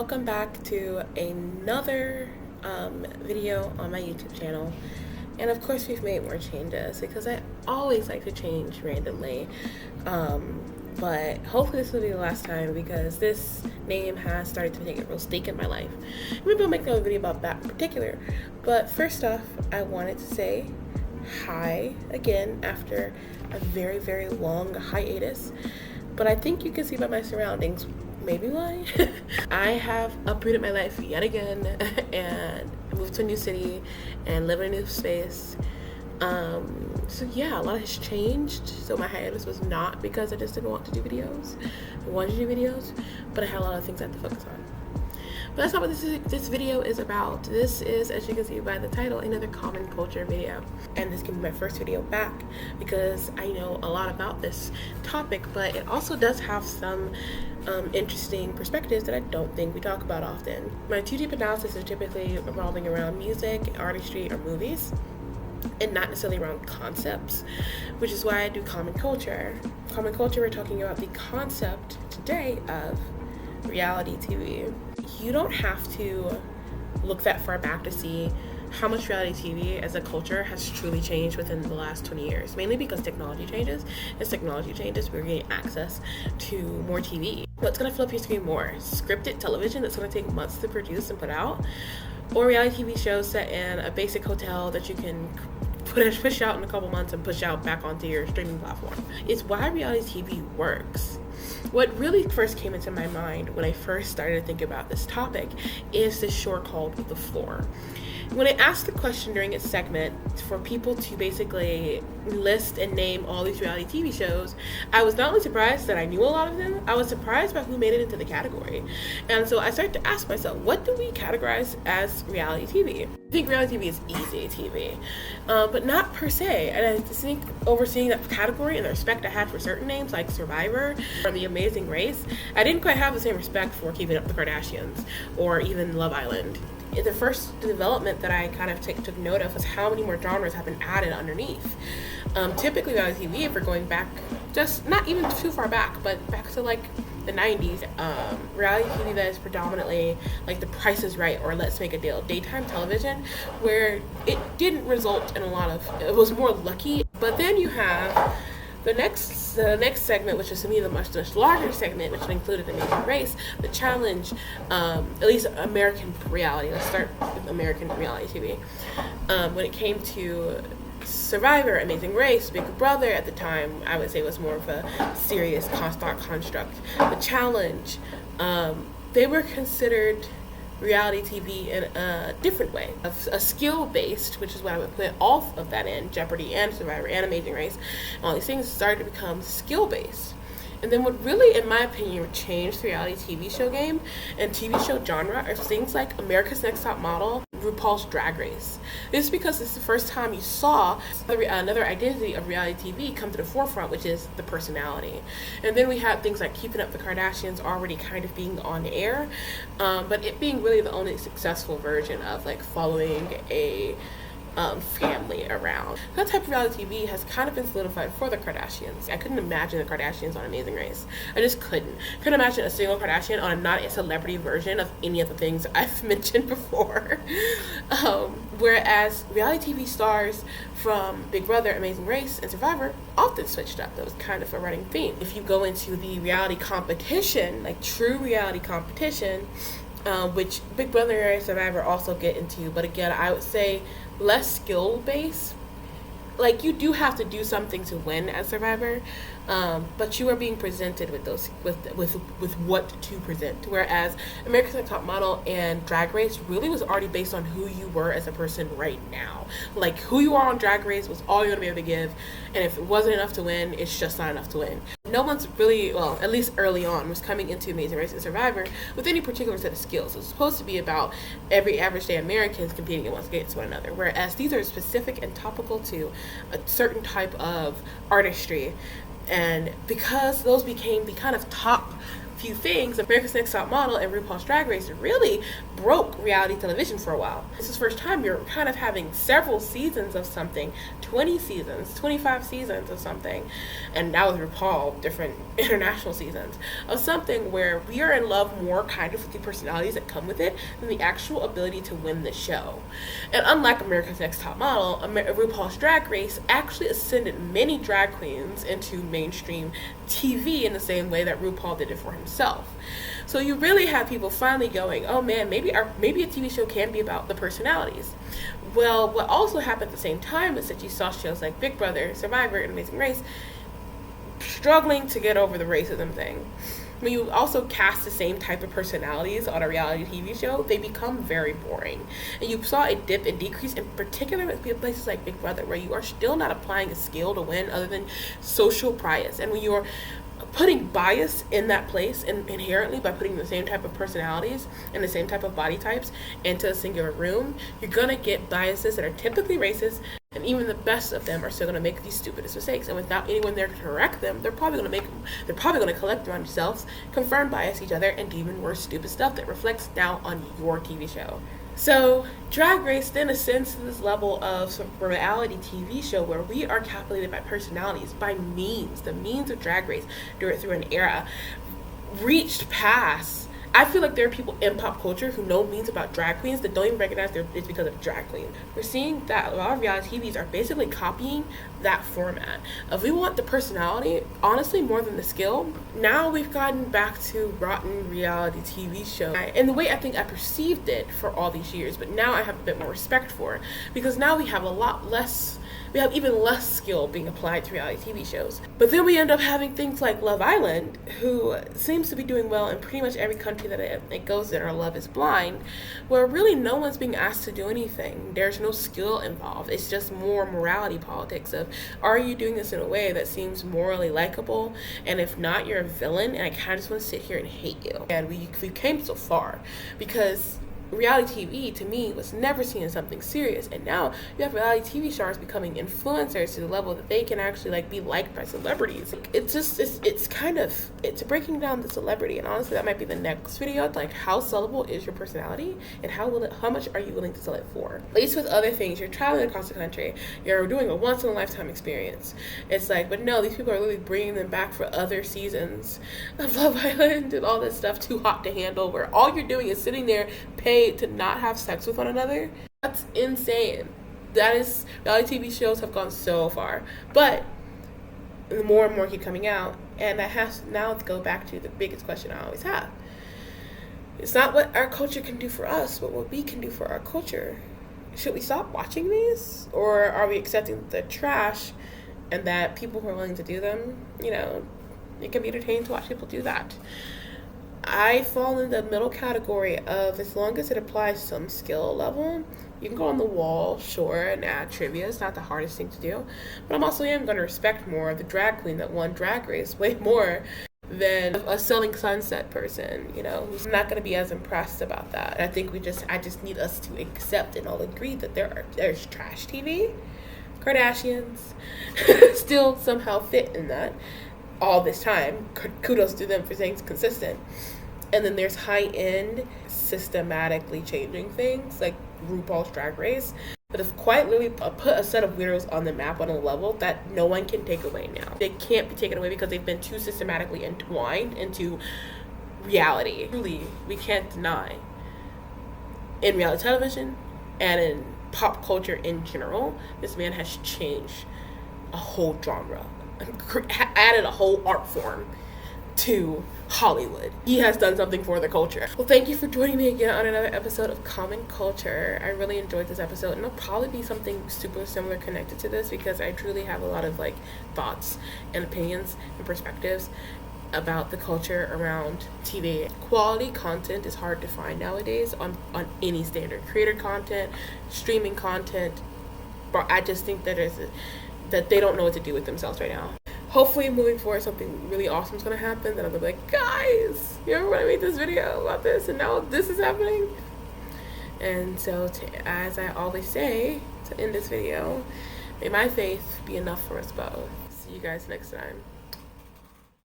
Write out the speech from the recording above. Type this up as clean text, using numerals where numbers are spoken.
welcome back to another video on my YouTube channel. And of course we've made more changes because I always like to change randomly. But hopefully this will be the last time because this name has started to take a real stake in my life. Maybe I'll make another video about that in particular. But first off, I wanted to say hi again after a very, very long hiatus. But I think you can see by my surroundings maybe why. I have uprooted my life yet again and moved to a new city and live in a new space. So yeah, a lot has changed. So my hiatus was not because I just didn't want to do videos. I wanted to do videos, but I had a lot of things I had to focus on. But that's not what this video is about. This is, as you can see by the title, another common culture video. And this can be my first video back because I know a lot about this topic, but it also does have some interesting perspectives that I don't think we talk about often. My two deep analysis is typically revolving around music, artistry, or movies, and not necessarily around concepts, which is why I do common culture. Common culture, we're talking about the concept today of reality TV. You don't have to look that far back to see how much reality TV as a culture has truly changed within the last 20 years, mainly because technology changes. As technology changes, we're getting access to more TV. What's going to fill up your screen more? Scripted television that's going to take months to produce and put out, or reality TV shows set in a basic hotel that you can push out in a couple months and push out back onto your streaming platform. It's why reality TV works. What really first came into my mind when I first started to think about this topic is this show called The Floor. When I asked the question during its segment for people to basically list and name all these reality TV shows, I was not only surprised that I knew a lot of them, I was surprised by who made it into the category. And so I started to ask myself, what do we categorize as reality TV? I think reality TV is easy TV, but not per se. And I think overseeing that category and the respect I had for certain names like Survivor or The Amazing Race, I didn't quite have the same respect for Keeping Up the Kardashians or even Love Island. The first development that I kind of took note of was how many more genres have been added underneath. Typically reality TV, if we're going back, just not even too far back, but back to like the 90s, reality TV that is predominantly like The Price is Right or Let's Make a Deal, daytime television, where it didn't result in a lot of, it was more lucky. But then you have the next segment, which is to me the much larger segment, which included The Amazing Race, The Challenge, at least American reality. Let's start with American reality TV. When it came to Survivor, Amazing Race, Big Brother at the time, I would say was more of a serious construct. The Challenge, they were considered reality TV in a different way, a skill-based, which is what I would put all of that in, Jeopardy and Survivor and Amazing Race. All these things started to become skill-based. And then what really, in my opinion, changed the reality TV show game and TV show genre are things like America's Next Top Model, RuPaul's Drag Race. This is because it's the first time you saw another identity of reality TV come to the forefront, which is the personality. And then we had things like Keeping Up the Kardashians already kind of being on air, but it being really the only successful version of like following a family around. That type of reality TV has kind of been solidified for the Kardashians. I couldn't imagine the Kardashians on Amazing Race. I just couldn't imagine a single Kardashian on a not a celebrity version of any of the things I've mentioned before. Whereas reality TV stars from Big Brother, Amazing Race, and Survivor often switched up. That was kind of a running theme. If you go into the reality competition, like true reality competition, which Big Brother and Survivor also get into, but again, I would say less skill based. Like you do have to do something to win at Survivor, but you are being presented with those with what to present. Whereas America's Next Top Model and Drag Race really was already based on who you were as a person right now. Like who you are on Drag Race was all you're gonna be able to give, and if it wasn't enough to win, it's just not enough to win. No one's really, well, at least early on, was coming into Amazing Race and Survivor with any particular set of skills. It's supposed to be about every average day Americans competing against one another, whereas these are specific and topical to a certain type of artistry. And because those became the kind of top few things, America's Next Top Model and RuPaul's Drag Race really broke reality television for a while. This is the first time you're kind of having several seasons of something, 20 seasons, 25 seasons of something, and now with RuPaul, different international seasons, of something where we are in love more kind of with the personalities that come with it than the actual ability to win the show. And unlike America's Next Top Model, RuPaul's Drag Race actually ascended many drag queens into mainstream TV in the same way that RuPaul did it for himself. So you really have people finally going, oh man, maybe a TV show can be about the personalities. Well, what also happened at the same time is that you saw shows like Big Brother, Survivor, and Amazing Race struggling to get over the racism thing. When you also cast the same type of personalities on a reality TV show, they become very boring. And you saw a dip and decrease, in particular with places like Big Brother, where you are still not applying a skill to win other than social bias. And when you're putting bias in that place inherently by putting the same type of personalities and the same type of body types into a singular room, you're gonna get biases that are typically racist, and even the best of them are still gonna make these stupidest mistakes. And without anyone there to correct them, they're probably gonna collect them on themselves, confirm bias each other, and do even worse stupid stuff that reflects now on your TV show. So Drag Race then ascends to this level of sort of reality TV show where we are calculated by personalities, by memes. The memes of Drag Race through an era reached past. I feel like there are people in pop culture who know memes about drag queens that don't even recognize it's because of drag queen. We're seeing that a lot of reality TVs are basically copying that format. If we want the personality, honestly, more than the skill, now we've gotten back to rotten reality TV shows. And the way I think I perceived it for all these years, but now I have a bit more respect for it, because now we have even less skill being applied to reality TV shows. But then we end up having things like Love Island, who seems to be doing well in pretty much every country that it goes in, or Love is Blind, where really no one's being asked to do anything. There's no skill involved. It's just more morality politics of, are you doing this in a way that seems morally likable? And if not, you're a villain, and I kind of just want to sit here and hate you. And we came so far, because reality TV to me was never seen as something serious, and now you have reality TV stars becoming influencers to the level that they can actually be liked by celebrities. It's breaking down the celebrity, and honestly that might be the next video, like how sellable is your personality and how much are you willing to sell it for. At least with other things, you're traveling across the country, you're doing a once in a lifetime experience. It's like, but no, these people are literally bringing them back for other seasons of Love Island and all this stuff too hot to handle, where all you're doing is sitting there paid to not have sex with one another. That's insane. That is, reality TV shows have gone so far, but more and more keep coming out, and that has now to go back to the biggest question I always have. It's not what our culture can do for us, but what we can do for our culture. Should we stop watching these, or are we accepting the trash, and that people who are willing to do them, it can be entertaining to watch people do that? I fall in the middle category of, as long as it applies some skill level, you can go on the wall, sure, and add trivia. It's not the hardest thing to do. But I'm going to respect more the drag queen that won Drag Race way more than a Selling Sunset person, who's not going to be as impressed about that. I think I just need us to accept and all agree that there's trash TV. Kardashians still somehow fit in that all this time. Kudos to them for staying consistent. And then there's high-end, systematically changing things like RuPaul's Drag Race that have quite literally put a set of weirdos on the map on a level that no one can take away now. They can't be taken away because they've been too systematically entwined into reality. Truly, we can't deny, in reality television and in pop culture in general, this man has changed a whole genre, added a whole art form to Hollywood. He has done something for the culture. Well, thank you for joining me again on another episode of Common Culture. I really enjoyed this episode, and it'll probably be something super similar connected to this, because I truly have a lot of thoughts and opinions and perspectives about the culture around TV. Quality content is hard to find nowadays on any standard. Creator content, streaming content, but I just think that that they don't know what to do with themselves right now. Hopefully moving forward something really awesome is going to happen, then I'm going to be like, guys, you remember when I made this video about this and now this is happening? And so as I always say to end this video, may my faith be enough for us both. See you guys next time.